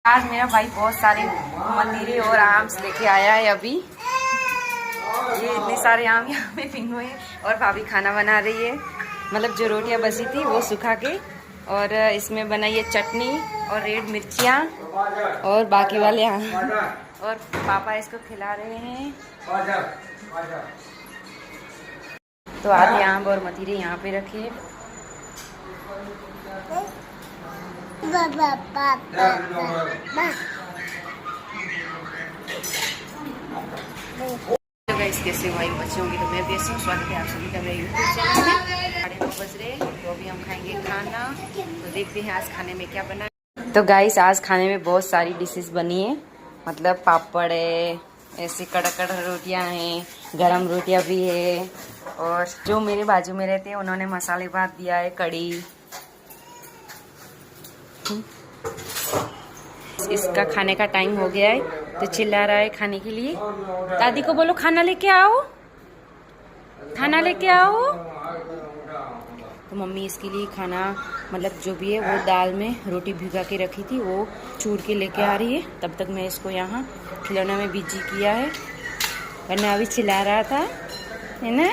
आज मेरा भाई बहुत सारे मतीरे और आम्स लेके आया है। अभी ये इतने सारे आम यहाँ पे पिन हुए हैं और भाभी खाना बना रही है। मतलब जो रोटियां बची थी वो सुखा के, और इसमें बनाई है चटनी और रेड मिर्चियाँ और बाकी वाले आम, और पापा इसको खिला रहे हैं। तो आधे आम और मतीरे यहाँ पे रखे। तो गाइस कैसे भाई बच्चे होंगे, तो मैं भी ऐसे स्वागत है आप सभी का मेरे यूट्यूब चैनल में। 9:30 बज रहे, तो अभी हम खाएंगे खाना। तो देखते हैं आज खाने में क्या बना है। तो गाइस आज खाने में बहुत सारी डिशेस बनी है। मतलब पापड़ है, ऐसे कड़क कड़क रोटियां हैं, गरम रोटियां भी है, और जो मेरे बाजू में रहते हैं उन्होंने मसाले भात दिया है, कड़ी। इसका खाने का टाइम हो गया है तो चिल्ला रहा है खाने के लिए। दादी को बोलो खाना लेके आओ, खाना लेके आओ। तो मम्मी इसके लिए खाना, मतलब जो भी है वो दाल में रोटी भिगा के रखी थी वो चूर के लेके आ रही है। तब तक मैं इसको यहाँ खिलौना में बिजी किया है, वरना अभी चिल्ला रहा था, है ना?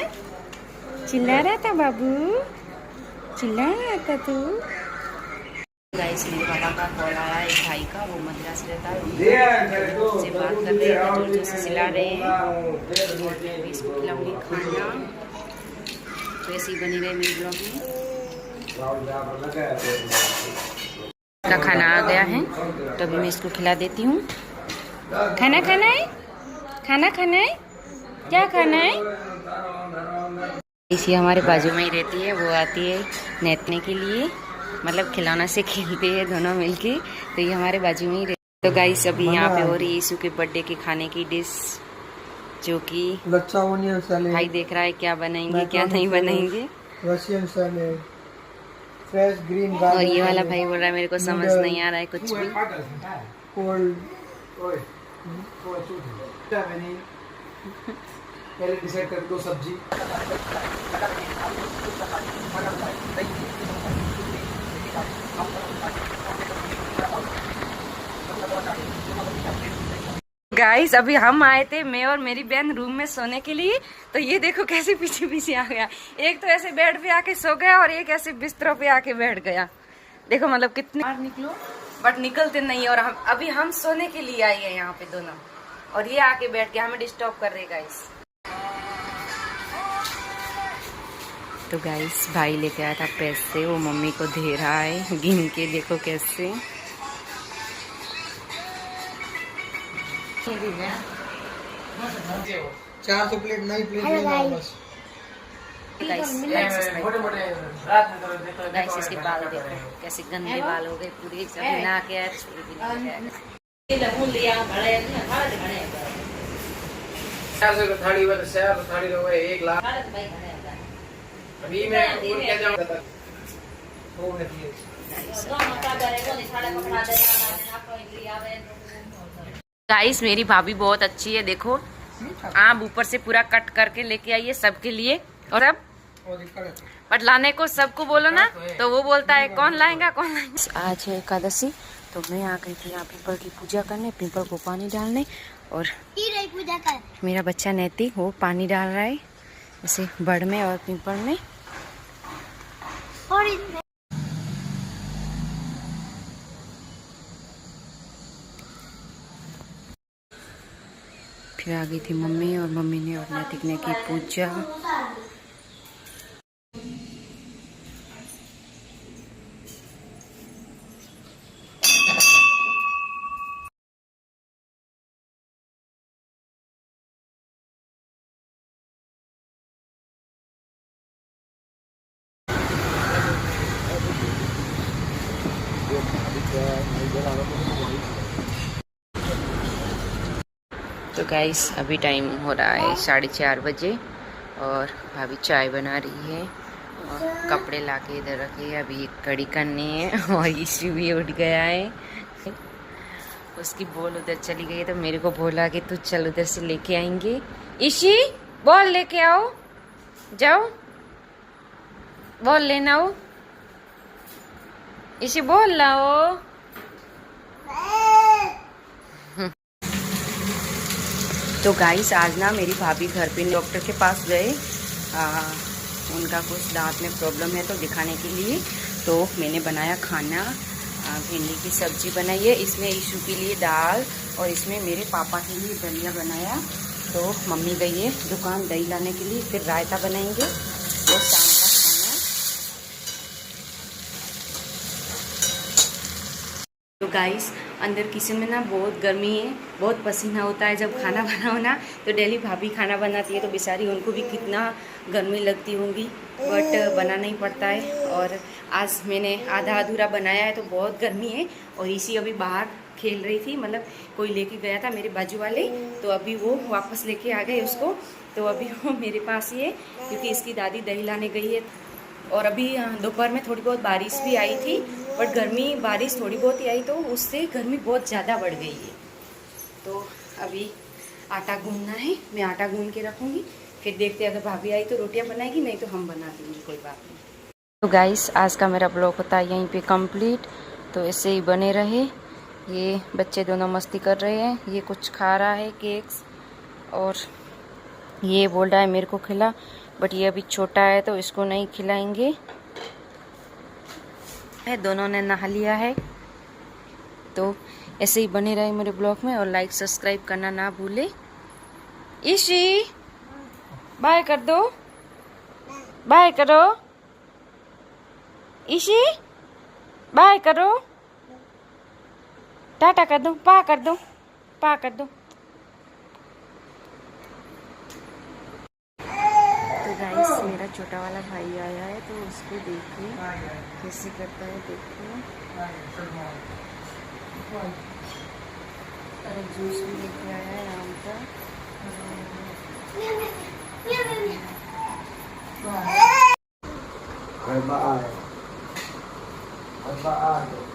चिल्ला रहा था बाबू, चिल्ला रहा था तू। गाइस मेरे पापा का कॉल आया है, एक भाई का, वो मद्रास रहता है, उससे बात कर रहे हैं, जोर जोर से चिल्ला रहे हैं। इसको खिलाऊंगी खाना, तो ऐसे ही बनी रहे मेरे ब्लॉग में। का खाना आ गया है तो अभी मैं इसको खिला देती हूँ। खाना खाना है, खाना खाना है, क्या खाना है? इसी हमारे बाजू में ही रहती है, वो आती है नेतने के लिए, मतलब खिलौना से खेलते हैं दोनों मिलके। तो ये हमारे बाजू में ही रहती है। तो गाइस अभी यहाँ पे हो रही है यीशु के बर्थडे के खाने की डिश, जो कि भाई देख रहा है क्या बनाएंगे क्या नहीं बनाएंगे। रशियन सैलेड, फ्रेश ग्रीन, और ये वाला भाई बोल रहा है मेरे को समझ नहीं आ रहा है कुछ भी। कोल्ड पहले डिसाइड कर दो सब्जी। गाइस अभी हम आए थे, मैं और मेरी बहन रूम में सोने के लिए, तो ये देखो कैसे पीछे पीछे आ गया। एक तो ऐसे बेड पे आके सो गया और एक ऐसे बिस्तरों पे आके बैठ गया। देखो मतलब कितने बाहर निकलो बट निकलते नहीं। और हम सोने के लिए आए हैं यहाँ पे दोनों, और ये आके बैठ के हमें डिस्टर्ब कर रहे गाइस। तो गाइस भाई लेके आया था पैसे, वो मम्मी को दे रहा है गिन के, देखो कैसे। 400 प्लेट नई प्लेट लेना बस। गाइस इसके बाल देखो कैसे गंदे बाल हो गए पूरे, सब ना के थाली वाले शहर थाली लोग 1 लाख अभी मैं क्या जाऊंगा। गाइस मेरी भाभी बहुत अच्छी है, देखो आम ऊपर से पूरा कट करके लेके आई है सबके लिए। और अब बट लाने को सबको बोलो ना, तो वो बोलता है कौन लाएगा कौन लाएगा। आज है एकादशी, तो मैं आ गई थी यहाँ पीपल की पूजा करने, पीपल को पानी डालने। और पूजा कर मेरा बच्चा नैतिक वो पानी डाल रहा है ऐसे बड़ में और पीपल में। और फिर आ गई थी मम्मी, और मम्मी ने और नैतिक ने की पूजा। तो गाइस अभी टाइम हो रहा है 4:30 बजे, और भाभी चाय बना रही है और कपड़े लाके इधर रखे हैं। अभी कड़ी करनी है और इशू भी उठ गया है, उसकी बॉल उधर चली गई, तो मेरे को बोला कि तू चल उधर से लेके आएंगे। इशी बॉल लेके आओ, जाओ बॉल लेना हो। इसी बॉल लाओ। तो गाइस आज ना मेरी भाभी घर पे डॉक्टर के पास गए, उनका कुछ दांत में प्रॉब्लम है तो दिखाने के लिए। तो मैंने बनाया खाना, भिंडी की सब्जी बनाई है, इसमें ईशू के लिए दाल और इसमें मेरे पापा के लिए दलिया बनाया। तो मम्मी गई है दुकान दही लाने के लिए, फिर रायता बनाएंगे और शाम का खाना। तो गाइस अंदर किचन में ना बहुत गर्मी है, बहुत पसीना होता है जब खाना बनाओ ना। तो डेली भाभी खाना बनाती है तो बेचारी उनको भी कितना गर्मी लगती होंगी, बट बनाना ही पड़ता है। और आज मैंने आधा अधूरा बनाया है तो बहुत गर्मी है। और इसी अभी बाहर खेल रही थी, मतलब कोई लेके गया था मेरे बाजू वाले, तो अभी वो वापस लेके आ गए उसको। तो अभी वो मेरे पास ही है क्योंकि इसकी दादी दही लाने गई है। और अभी दोपहर में थोड़ी बहुत बारिश भी आई थी, बट गर्मी बारिश थोड़ी बहुत ही आई तो उससे गर्मी बहुत ज़्यादा बढ़ गई है। तो अभी आटा गूंदना है, मैं आटा गूंद के रखूँगी, फिर देखते हैं अगर भाभी आई तो रोटियां बनाएगी, नहीं तो हम बना देंगे, कोई बात नहीं। तो गाइस आज का मेरा ब्लॉग होता है यहीं पे कंप्लीट। तो ऐसे ही बने रहे। ये बच्चे दोनों मस्ती कर रहे हैं, ये कुछ खा रहा है केक्स, और ये बोल रहा है मेरे को खिला, बट ये अभी छोटा है तो इसको नहीं खिलाएंगे। दोनों ने नहा लिया है। तो ऐसे ही बने रहे मेरे ब्लॉग में, और लाइक सब्सक्राइब करना ना भूले। ईशी बाय कर दो, बाय करो ईशी, बाय करो, टाटा कर दो, पा कर दो, पा कर दो। तो गाइस मेरा छोटा वाला भाई आया है तो उसको देखिए कैसे करता है, देखिए। और जूस भी लेके आया है आम का। Bye bye.